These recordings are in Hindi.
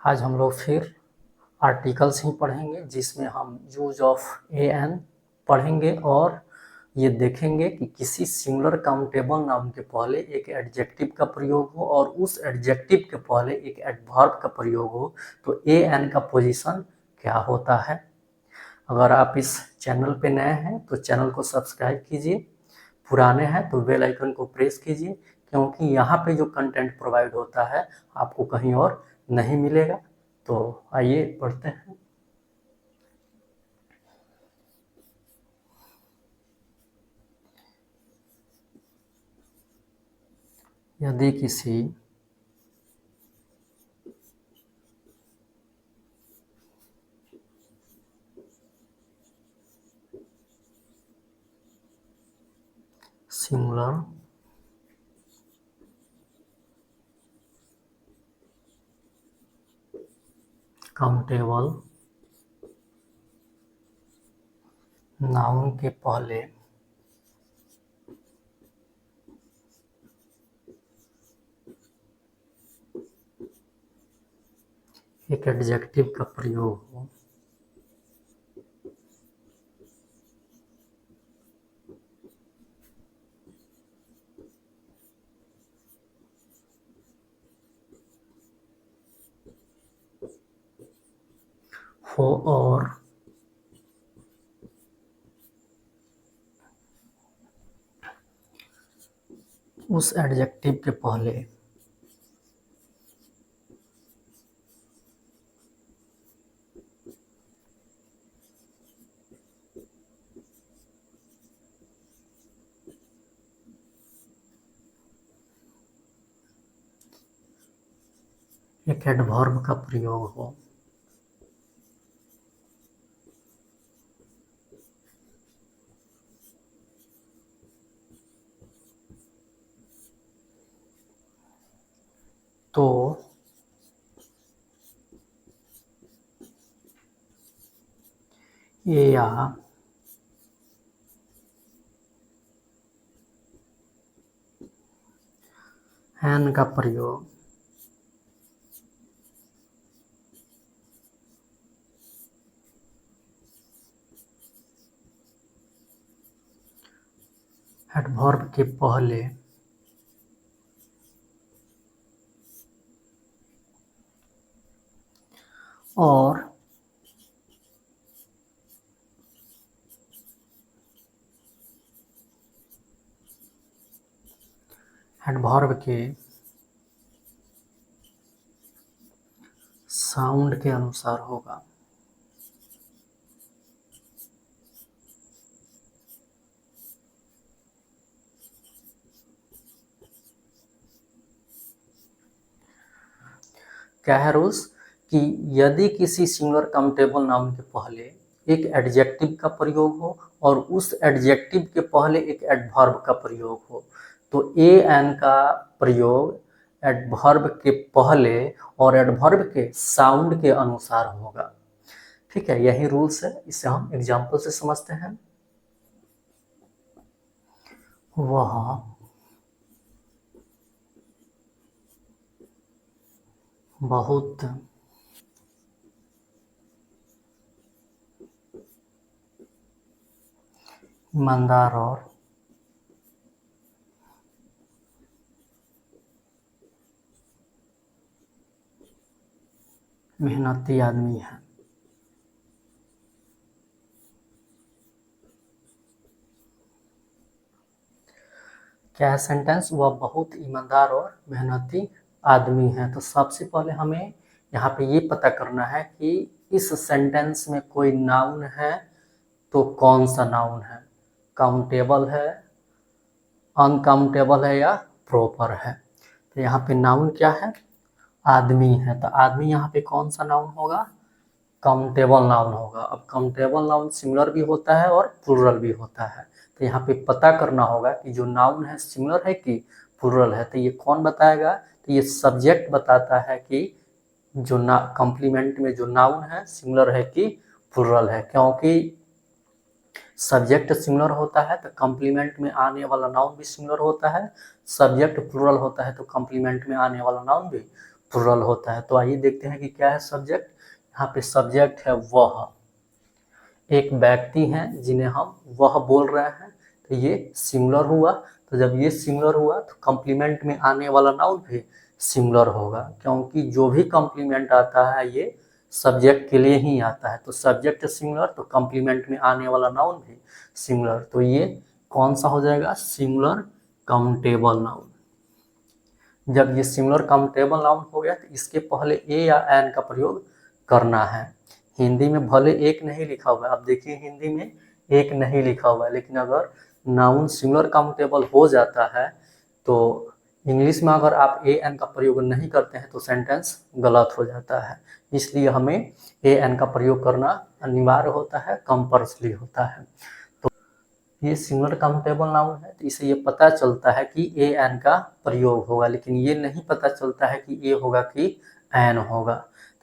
आज हम लोग फिर आर्टिकल्स ही पढ़ेंगे जिसमें हम यूज ऑफ एन पढ़ेंगे और ये देखेंगे कि किसी सिंगुलर काउंटेबल नाउन के पहले एक एडजेक्टिव का प्रयोग हो और उस एडजेक्टिव के पहले एक एडवर्ब का प्रयोग हो तो एन का पोजीशन क्या होता है। अगर आप इस चैनल पे नए हैं तो चैनल को सब्सक्राइब कीजिए, पुराने हैं तो बेल आइकन को प्रेस कीजिए क्योंकि यहाँ पे जो कंटेंट प्रोवाइड होता है आपको कहीं और नहीं मिलेगा। तो आइए पढ़ते हैं। यदि किसी सिंगुलर काउंटेबल नाउन के पहले एक एडजेक्टिव का प्रयोग हो और उस एडजेक्टिव के पहले एक एडवर्ब का प्रयोग हो। तो ए या हैन का प्रयोग एडवर्ब के पहले और एडवर्ब के साउंड के अनुसार होगा। क्या है रूल्स कि यदि किसी सिंगुलर काउंटेबल नाउन के पहले एक एडजेक्टिव का प्रयोग हो और उस एडजेक्टिव के पहले एक एडवर्ब का प्रयोग हो तो ए एन का प्रयोग एडवर्ब के पहले और एडवर्ब के साउंड के अनुसार होगा। ठीक है, यही रूल्स है, इसे हम एग्जाम्पल से समझते हैं। वह बहुत ईमानदार और मेहनती आदमी है। क्या है सेंटेंस? वह बहुत ईमानदार और मेहनती आदमी है। तो सबसे पहले हमें यहाँ पे ये पता करना है कि इस सेंटेंस में कोई नाउन है तो कौन सा नाउन है, काउंटेबल है, अनकाउंटेबल है या प्रॉपर है। तो यहाँ पे नाउन क्या है? आदमी है। तो आदमी यहाँ पे कौन सा नाउन होगा? काउंटेबल नाउन होगा। अब काउंटेबल नाउन सिंगुलर भी होता है और प्लूरल भी होता है। तो यहाँ पे पता करना होगा कि जो नाउन है सिंगुलर है कि प्लूरल है। तो ये कौन बताएगा? तो ये सब्जेक्ट बताता है कि जो ना कॉम्प्लीमेंट में जो नाउन है सिंगुलर है कि प्लूरल है। क्योंकि सब्जेक्ट सिंगुलर होता है तो कॉम्प्लीमेंट में आने वाला नाउन भी सिंगुलर होता है, सब्जेक्ट प्लूरल होता है तो कॉम्प्लीमेंट में आने वाला नाउन भी प्लुरल होता है। तो आइए देखते हैं कि क्या है सब्जेक्ट। यहाँ पे सब्जेक्ट है वह, एक व्यक्ति हैं जिन्हें हम वह बोल रहे हैं, तो ये सिंगुलर हुआ। तो जब ये सिंगुलर हुआ तो कॉम्प्लीमेंट में आने वाला नाउन भी सिंगुलर होगा, क्योंकि जो भी कॉम्प्लीमेंट आता है ये सब्जेक्ट के लिए ही आता है। तो सब्जेक्ट सिंगुलर तो कॉम्प्लीमेंट में आने वाला नाउन भी सिंगुलर, तो ये कौन सा हो जाएगा, सिंगुलर काउंटेबल नाउन। जब ये सिंगुलर काउंटेबल नाउन हो गया तो इसके पहले ए या एन का प्रयोग करना है। हिंदी में भले एक नहीं लिखा हुआ है, आप देखिए हिंदी में एक नहीं लिखा हुआ है, लेकिन अगर नाउन सिंगुलर काउंटेबल हो जाता है तो इंग्लिश में अगर आप ए एन का प्रयोग नहीं करते हैं तो सेंटेंस गलत हो जाता है। इसलिए हमें ए एन का प्रयोग करना अनिवार्य होता है, कंपल्सरी होता है। तो ये सिंगुलर काउंटेबल नाउन है, तो इसे ये पता चलता है कि ए एन का प्रयोग होगा, लेकिन ये नहीं पता चलता है कि ए होगा कि एन होगा।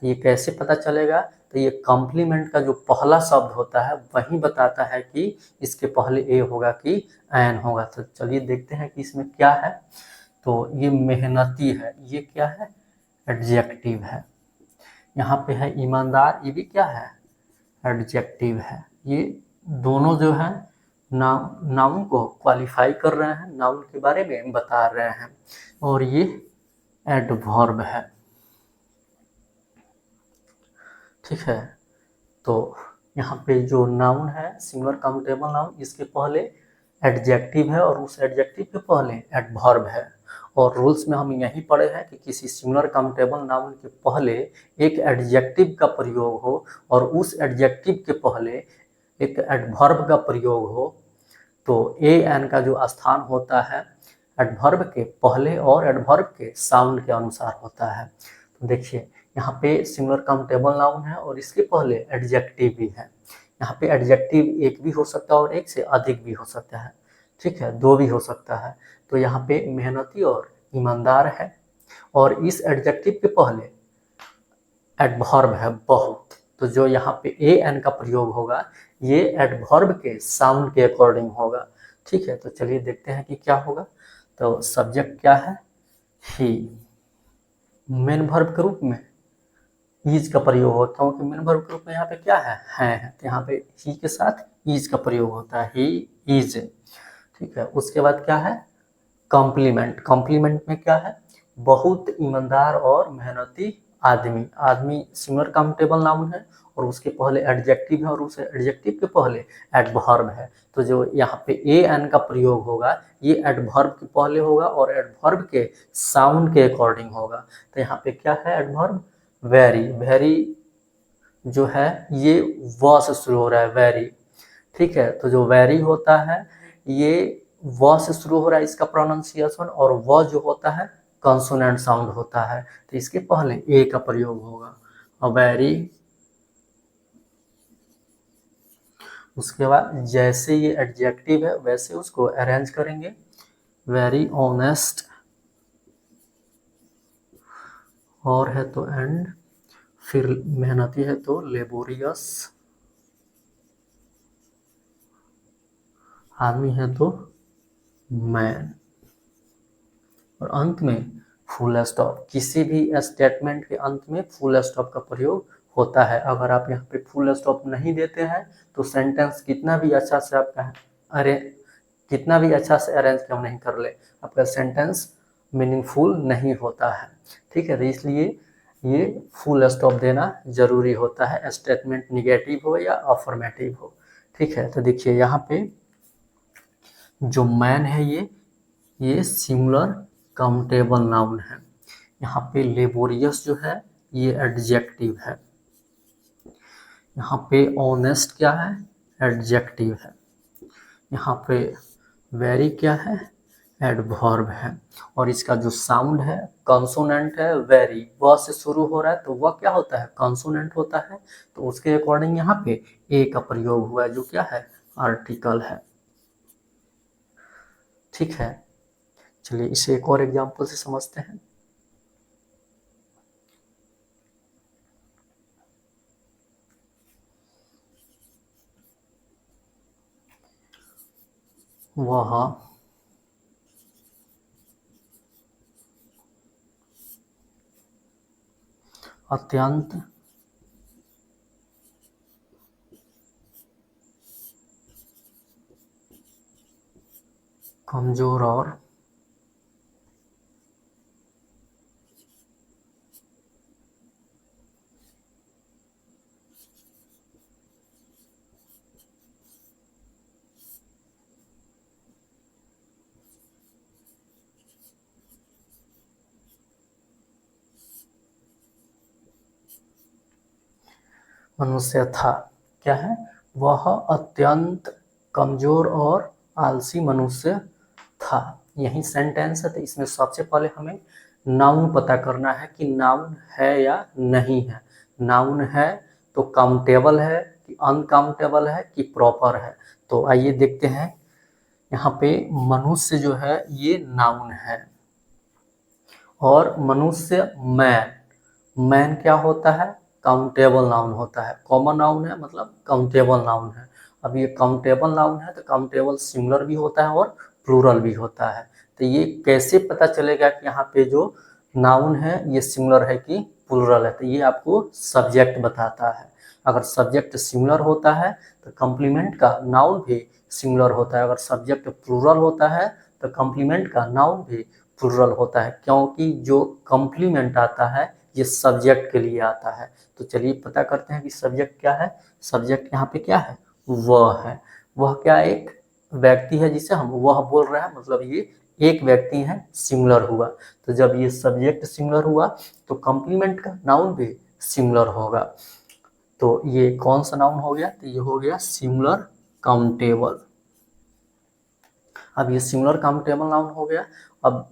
तो ये कैसे पता चलेगा, तो ये कॉम्प्लीमेंट का जो पहला शब्द होता है वही बताता है कि इसके पहले ए होगा कि एन होगा। तो चलिए देखते हैं कि इसमें क्या है। तो ये मेहनती है, ये क्या है, एडजेक्टिव है। यहाँ पे है ईमानदार, ये भी क्या है, एडजेक्टिव है। ये दोनों जो है नाउन को क्वालिफाई कर रहे हैं, नाउन के बारे में बता रहे हैं। और ये एडवर्ब है, ठीक है। तो यहाँ पे जो नाउन है सिंगुलर काउंटेबल नाउन, इसके पहले एडजेक्टिव है और उस एडजेक्टिव के पहले एडवर्ब है। और रूल्स में हम यही पढ़े हैं कि किसी सिंगुलर काउंटेबल नाउन के पहले एक एडजेक्टिव का प्रयोग हो और उस एडजेक्टिव के पहले एक एडवर्ब का प्रयोग हो, तो ए एन का जो स्थान होता है एडवर्ब के पहले और एडवर्ब के साउंड के अनुसार होता है। तो देखिए यहाँ पे सिंगुलर काउंटेबल नाउन है और इसके पहले एडजेक्टिव भी है। यहाँ पे एडजेक्टिव एक भी हो सकता है और एक से अधिक भी हो सकता है, ठीक है, दो भी हो सकता है। तो यहाँ पे मेहनती और ईमानदार है, और इस एडजेक्टिव के पहले एडवर्ब है बहुत। तो जो यहाँ पे ए एन का प्रयोग होगा ये एडवर्ब के साउंड के अकॉर्डिंग होगा, ठीक है। तो चलिए देखते हैं कि क्या होगा। तो सब्जेक्ट क्या है, ही। मेन वर्ब के रूप में ईज का प्रयोग होता है, क्योंकि मेन वर्ब के रूप में यहाँ पे क्या है, तो यहाँ पे ही के साथ ईज का प्रयोग होता है, ही इज, ठीक है। उसके बाद क्या है, कॉम्प्लीमेंट। कॉम्प्लीमेंट में क्या है, बहुत ईमानदार और मेहनती आदमी। आदमी सिंगुलर काउंटेबल नाउन है और उसके पहले एडजेक्टिव है और उस एडजेक्टिव के पहले एडवर्ब है। तो जो यहाँ पे ए एन का प्रयोग होगा ये एडवर्ब के पहले होगा और एडवर्ब के साउंड के अकॉर्डिंग होगा। तो यहाँ पे क्या है, एडवर्ब वेरी। वेरी जो है ये व से शुरू हो रहा है, वेरी, ठीक है। तो जो वेरी होता है ये व से शुरू हो रहा है इसका प्रोनाउंसिएशन, और व जो होता है कॉन्सोनेंट साउंड होता है, तो इसके पहले ए का प्रयोग होगा, और वेरी। उसके बाद जैसे ये एडजेक्टिव है वैसे उसको अरेंज करेंगे, वेरी ऑनेस्ट, और है तो एंड, फिर मेहनती है तो लेबोरियस, आदमी है तो मैन, और अंत में फुल स्टॉप। किसी भी स्टेटमेंट के अंत में फुल स्टॉप का प्रयोग होता है। अगर आप यहाँ पे फुल स्टॉप नहीं देते हैं तो सेंटेंस कितना भी अच्छा से आपका अरे कितना भी अच्छा से अरेंज क्यों नहीं कर ले, आपका सेंटेंस मीनिंगफुल नहीं होता है, ठीक है। तो इसलिए ये फुल स्टॉप देना जरूरी होता है, स्टेटमेंट निगेटिव हो या अफर्मेटिव हो, ठीक है। तो देखिए यहाँ पे जो मैन है ये सिंगुलर काउंटेबल नाउन है। यहाँ पे लेबोरियस जो है ये एडजेक्टिव है। यहाँ पे ऑनेस्ट क्या है, एडजेक्टिव है। यहाँ पे वेरी क्या है, एडवर्ब है। और इसका जो साउंड है कॉन्सोनेंट है, वेरी व से शुरू हो रहा है तो वह क्या होता है, कॉन्सोनेंट होता है। तो उसके अकॉर्डिंग यहाँ पे ए का प्रयोग हुआ है जो क्या है, आर्टिकल है, ठीक है। चलिए इसे एक और एग्जांपल से समझते हैं। वह, अत्यंत कमजोर और मनुष्य था। क्या है? वह अत्यंत कमजोर और आलसी मनुष्य था। यही सेंटेंस है। तो इसमें सबसे पहले हमें नाउन पता करना है कि नाउन है या नहीं है। नाउन है तो काउंटेबल है कि अनकाउंटेबल है कि प्रॉपर है। तो आइए देखते हैं। यहाँ पे मनुष्य जो है ये नाउन है और मनुष्य मैन क्या होता है? काउंटेबल नाउन होता है। कॉमन नाउन है मतलब काउंटेबल नाउन है। अब ये काउंटेबल नाउन है तो काउंटेबल सिंगुलर भी होता है और प्लूरल भी होता है। तो ये कैसे पता चलेगा कि यहाँ पे जो नाउन है ये सिंगुलर है कि प्लूरल है? तो ये आपको सब्जेक्ट बताता है। अगर सब्जेक्ट सिंगुलर होता है तो कॉम्प्लीमेंट का नाउन भी सिंगुलर होता है। अगर सब्जेक्ट प्लूरल होता है तो कॉम्प्लीमेंट का नाउन भी प्लूरल होता है, क्योंकि जो कॉम्प्लीमेंट आता है ये सब्जेक्ट के लिए आता है। तो चलिए पता करते हैं कि सब्जेक्ट क्या है। सब्जेक्ट यहाँ पे क्या है? वह है। वह क्या एक व्यक्ति है जिसे हम वह बोल रहे हैं, मतलब ये एक व्यक्ति है, सिंगुलर हुआ। तो जब ये सब्जेक्ट सिंगुलर हुआ तो कॉम्प्लीमेंट का नाउन भी सिंगुलर होगा। तो ये कौन सा नाउन हो गया? तो ये हो गया सिंगुलर काउंटेबल। अब ये सिंगुलर काउंटेबल नाउन हो गया। अब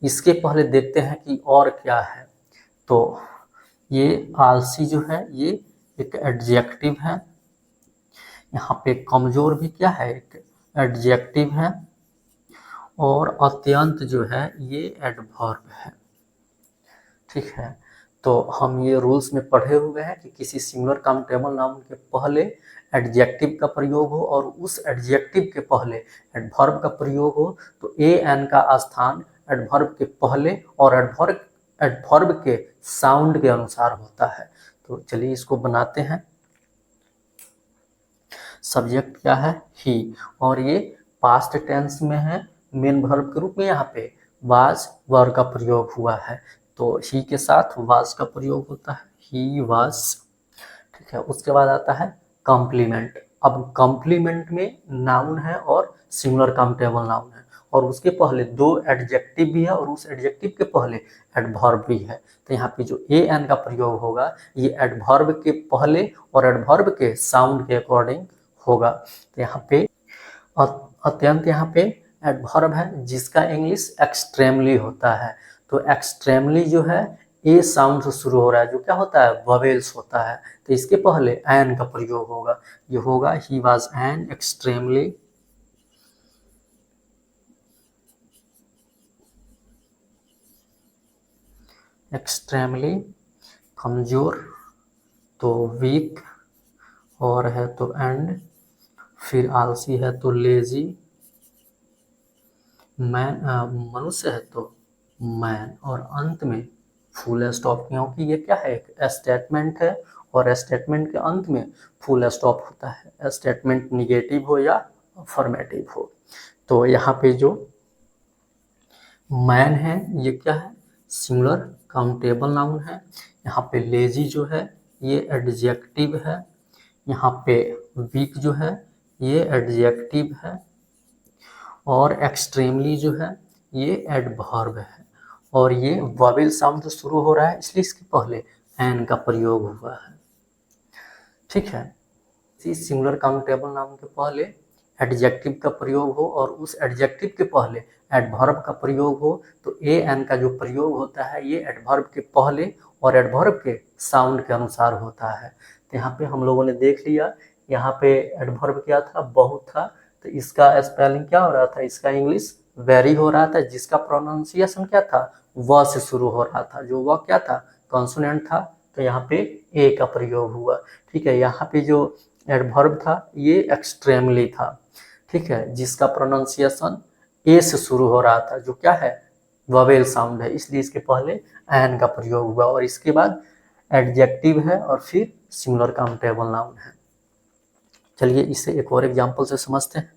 इसके पहले देखते हैं कि और क्या है। तो ये आलसी जो है ये एक एडजेक्टिव है। यहाँ पे कमजोर भी क्या है? एक एडजेक्टिव है। और अत्यंत जो है ये एडवर्ब है। ठीक है। तो हम ये रूल्स में पढ़े हुए हैं कि किसी सिंगुलर काउंटेबल नाउन के पहले एडजेक्टिव का प्रयोग हो और उस एडजेक्टिव के पहले एडवर्ब का प्रयोग हो तो ए एन का स्थान एडवर्ब के पहले और एडवर्ब के साउंड के अनुसार होता है। तो चलिए इसको बनाते हैं। सब्जेक्ट क्या है? ही। और ये पास्ट टेंस में है, मेन वर्ब के रूप में यहाँ पे वाज वर्ब का प्रयोग हुआ है। तो ही के साथ वाज का प्रयोग होता है, ही वाज। ठीक है। उसके बाद आता है कॉम्प्लीमेंट। अब कॉम्प्लीमेंट में नाउन है और सिंगुलर काउंटेबल नाउन है और उसके पहले दो एडजेक्टिव भी है और उस एडजेक्टिव के पहले एडवर्ब भी है। तो यहाँ पे जो ए एन का प्रयोग होगा ये एडवर्ब के पहले और एडवर्ब के साउंड के अकॉर्डिंग होगा। तो यहाँ पे अत्यंत यहाँ पे एडवर्ब है जिसका इंग्लिश एक्सट्रीमली होता है। तो एक्सट्रीमली जो है ए साउंड से शुरू हो रहा है, जो क्या होता है? ववेल्स होता है। तो इसके पहले एन का प्रयोग होगा। ये होगा ही वाज एन एक्सट्रीमली कमजोर। तो वीक और है तो एंड, फिर आलसी है तो लेजी, मैन मनुष्य है तो मैन, और अंत में फुल स्टॉप, क्योंकि ये क्या है? एक स्टेटमेंट है और स्टेटमेंट के अंत में फुल स्टॉप होता है, स्टेटमेंट निगेटिव हो या अफर्मेटिव हो। तो यहाँ पे जो मैन है ये क्या है? सिंगुलर काउंटेबल नाउन है। यहाँ पे लेजी जो है ये एडजेक्टिव है। यहाँ पे वीक जो है ये एडजेक्टिव है और एक्सट्रीमली जो है ये एडवर्ब है और ये वॉवेल साउंड से शुरू हो रहा है इसलिए इसके पहले एन का प्रयोग हुआ है। ठीक है। इस सिंगुलर काउंटेबल नाउन के पहले एडजेक्टिव का प्रयोग हो और उस एडजेक्टिव के पहले एडवर्ब का प्रयोग हो तो ए एन का जो प्रयोग होता है ये एडवर्ब के पहले और एडवर्ब के साउंड के अनुसार होता है। तो यहाँ पे हम लोगों ने देख लिया, यहाँ पे एडवर्ब क्या था? बहुत था। तो इसका स्पेलिंग क्या हो रहा था? इसका इंग्लिश वेरी हो रहा था, जिसका प्रोनाउंसिएशन क्या था? व से शुरू हो रहा था, जो वह क्या था? कॉन्सोनेंट था। तो यहाँ पे ए का प्रयोग हुआ। ठीक है। यहाँ पे जो एडवर्ब था ये एक्सट्रीमली था। ठीक है। जिसका प्रोनाउंसिएशन ए से शुरू हो रहा था, जो क्या है? ववेल साउंड है, इसलिए इसके पहले एन का प्रयोग हुआ और इसके बाद एडजेक्टिव है और फिर सिंगुलर काउंटेबल नाउन है। चलिए इसे एक और एग्जांपल से समझते हैं।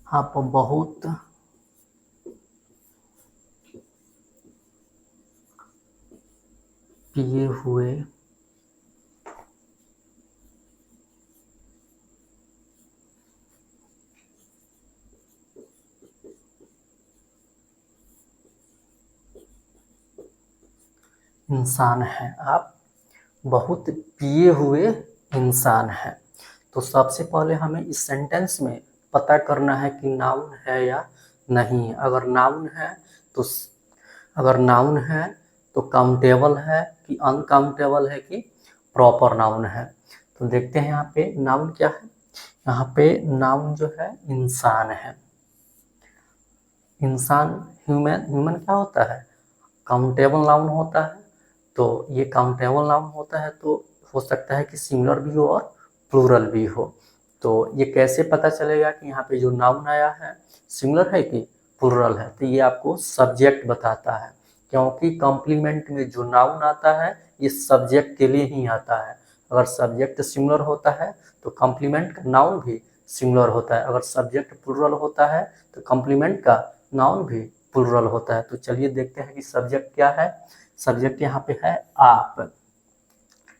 आप बहुत पिए हुए इंसान हैं। आप बहुत पिए हुए इंसान हैं। तो सबसे पहले हमें इस सेंटेंस में पता करना है कि नाउन है या नहीं। अगर नाउन है तो काउंटेबल है कि अनकाउंटेबल है कि प्रॉपर नाउन है। तो देखते हैं यहाँ पे नाउन क्या है। यहाँ पे नाउन जो है इंसान है। इंसान ह्यूमन क्या होता है, काउंटेबल नाउन होता है। तो ये काउंटेबल नाउन होता है तो हो सकता है कि सिंगुलर भी हो और प्लूरल भी हो। तो ये कैसे पता चलेगा कि यहाँ पे जो नाउन आया है सिंगुलर है कि प्लूरल है। तो ये आपको सब्जेक्ट बताता है, क्योंकि कॉम्प्लीमेंट में जो नाउन आता है ये सब्जेक्ट के लिए ही आता है। अगर सब्जेक्ट सिंगुलर होता है तो कॉम्प्लीमेंट का नाउन भी सिंगुलर होता है। अगर सब्जेक्ट प्लूरल होता है तो कॉम्प्लीमेंट का नाउन भी प्लूरल होता है। तो चलिए देखते हैं कि सब्जेक्ट क्या है। सब्जेक्ट यहाँ पे है आप।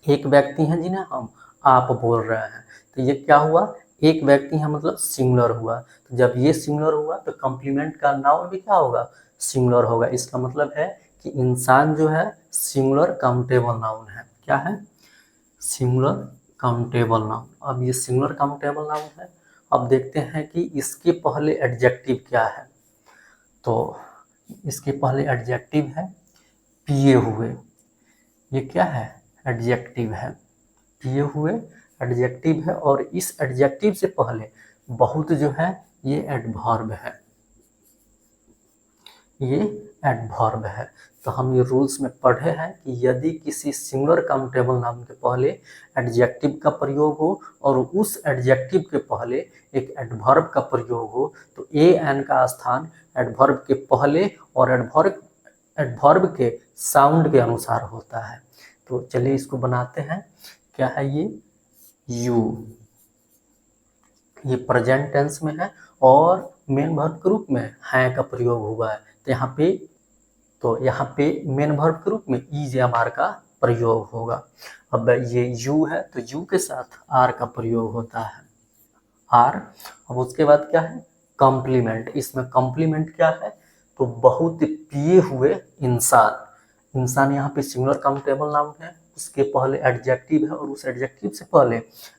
एक व्यक्ति हैं जिन्हें हम आप बोल रहे हैं, तो ये क्या हुआ, एक व्यक्ति है मतलब सिंगुलर हुआ। तो जब ये सिंगुलर हुआ तो कॉम्प्लीमेंट का नाउन भी क्या होगा, सिंगुलर होगा। इसका मतलब है कि इंसान जो है सिंगुलर काउंटेबल नाउन है। क्या है, सिंगुलर काउंटेबल नाउन। अब ये सिंगुलर काउंटेबल नाउन है। अब देखते हैं कि इसके पहले एडजेक्टिव क्या है। तो इसके पहले एडजेक्टिव है पिए हुए। ये क्या है, एडजेक्टिव है। पिए हुए एडजेक्टिव है और इस एडजेक्टिव से पहले बहुत जो है ये एडवर्ब है। ये एडवर्ब है। तो हम ये रूल्स में पढ़े हैं कि यदि किसी सिंगुलर काउंटेबल नाउन के पहले एडजेक्टिव का प्रयोग हो और उस एडजेक्टिव के पहले एक एडवर्ब का प्रयोग हो तो ए एन का स्थान एडवर्ब के पहले और एडवर्ब के साउंड के अनुसार होता है। तो चलिए इसको बनाते हैं। क्या है ये, यू। ये प्रेजेंट टेंस में है और मेन वर्ब के रूप में है का प्रयोग हुआ है। तो यहाँ पे मेन वर्ब के रूप में इज या आर का प्रयोग होगा। अब ये यू है तो यू के साथ आर का प्रयोग होता है, आर। अब उसके बाद क्या है, कॉम्प्लीमेंट। इसमें कॉम्प्लीमेंट क्या है, तो बहुत पिए हुए इंसान। इंसान यहाँ पे सिंगुलर काउंटेबल नाउन है, उसके पहले एडजेक्टिव है और उस एडजेक्टिव से पहले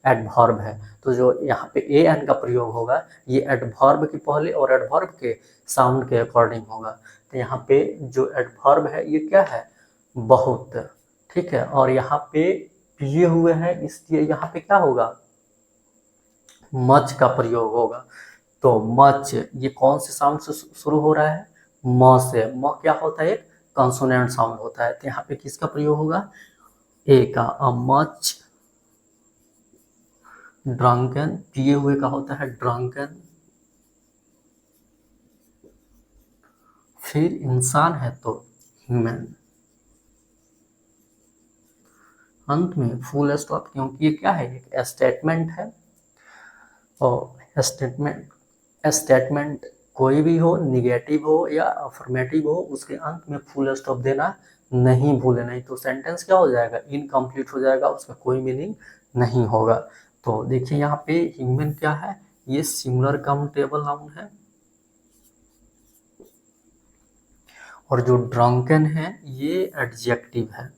एडवर्ब है। तो जो यहाँ पे ए एन का प्रयोग होगा ये एडवर्ब के पहले और एडवर्ब के साउंड के अकॉर्डिंग होगा। तो यहाँ पे जो एडवर्ब है ये क्या है, बहुत। ठीक है, और यहाँ पे पिए हुए हैं इसलिए यहाँ पे क्या होगा, मच का प्रयोग होगा। तो मच ये कौन से साउंड से शुरू हो रहा है, म से। म क्या होता है, एक कॉन्सोनेंट साउंड होता है। तो यहाँ पे किसका प्रयोग होगा, ए का। अ मच ड्रंकन, पिए हुए का होता है ड्रंकन। फिर इंसान है तो ह्यूमन। अंत में फुल स्टॉप, क्योंकि ये क्या है, एक स्टेटमेंट है। और स्टेटमेंट कोई भी हो, निगेटिव हो या अफर्मेटिव हो, उसके अंत में फुल स्टॉप देना नहीं भूले, नहीं तो सेंटेंस क्या हो जाएगा, इनकम्प्लीट हो जाएगा, उसका कोई मीनिंग नहीं होगा। तो देखिए यहाँ पे ह्यूमन क्या है, ये सिंगुलर काउंटेबल नाउन है। और जो ड्रंकन है ये एडजेक्टिव है।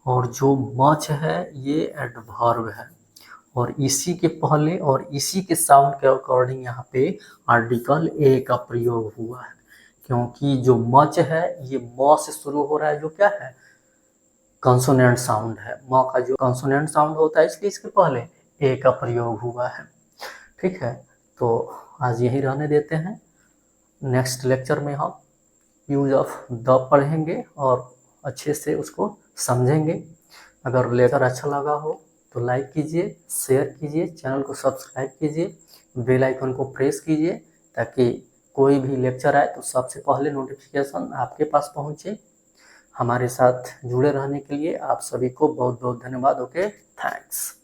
और जो मच है ये एडवर्ब है। और इसी के पहले और इसी के साउंड के अकॉर्डिंग यहाँ पे आर्टिकल ए का प्रयोग हुआ है, क्योंकि जो मच है ये म से शुरू हो रहा है, जो क्या है, कॉन्सोनेंट साउंड है। म का जो कॉन्सोनेंट साउंड होता है इसलिए इसके पहले ए का प्रयोग हुआ है। ठीक है, तो आज यही रहने देते हैं। नेक्स्ट लेक्चर में हम यूज ऑफ द पढ़ेंगे और अच्छे से उसको समझेंगे। अगर लेक्चर अच्छा लगा हो तो लाइक कीजिए, शेयर कीजिए, चैनल को सब्सक्राइब कीजिए, बेल आइकन को प्रेस कीजिए ताकि कोई भी लेक्चर आए तो सबसे पहले नोटिफिकेशन आपके पास पहुँचे। हमारे साथ जुड़े रहने के लिए आप सभी को बहुत बहुत धन्यवाद। Okay, thanks.